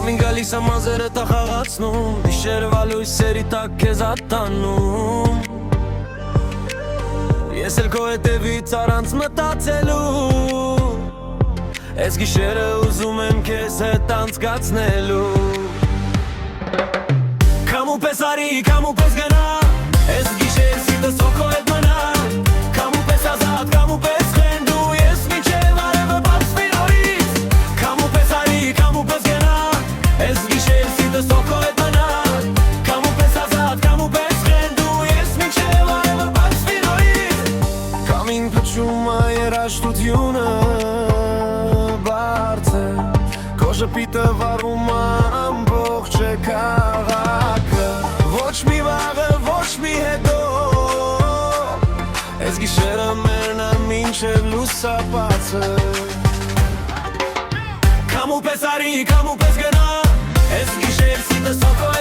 Լավին գալիս ամազերը տա խաղացնում, Իշերվա լույսերի տակ կեզ ատանում, Ես էլ քո հետևից առանց մտածելու, Ես գիշերը ուզում եմ կեզ հետ անցկացնելու, Քամու պես արի, քամու պես գնա, Ես գիշեր սիրտս քո հետ մնա, Քամու պես ազատ, քամու պես խենդու, Ես մինչև արևը բացվի նորից, Քամու պես արի, քամու պես գնա, Ես գիշեր սիրտս քո հետ մնա, Քամու պես ազատ, քամու պես խենդու, Ես մինչև արևը բացվի նորից, Քամին փչում է երաժշտությունը բարձր, Քո ժպիտը վառում է ամբողջ քաղաքը, Ոչ մի վաղը, ոչ մի հետո, Ես գիշերը մերն է մինչև լուսապացը, Քամու պես արի, քամու պես գնա, Ես գիշեր սիրտս քո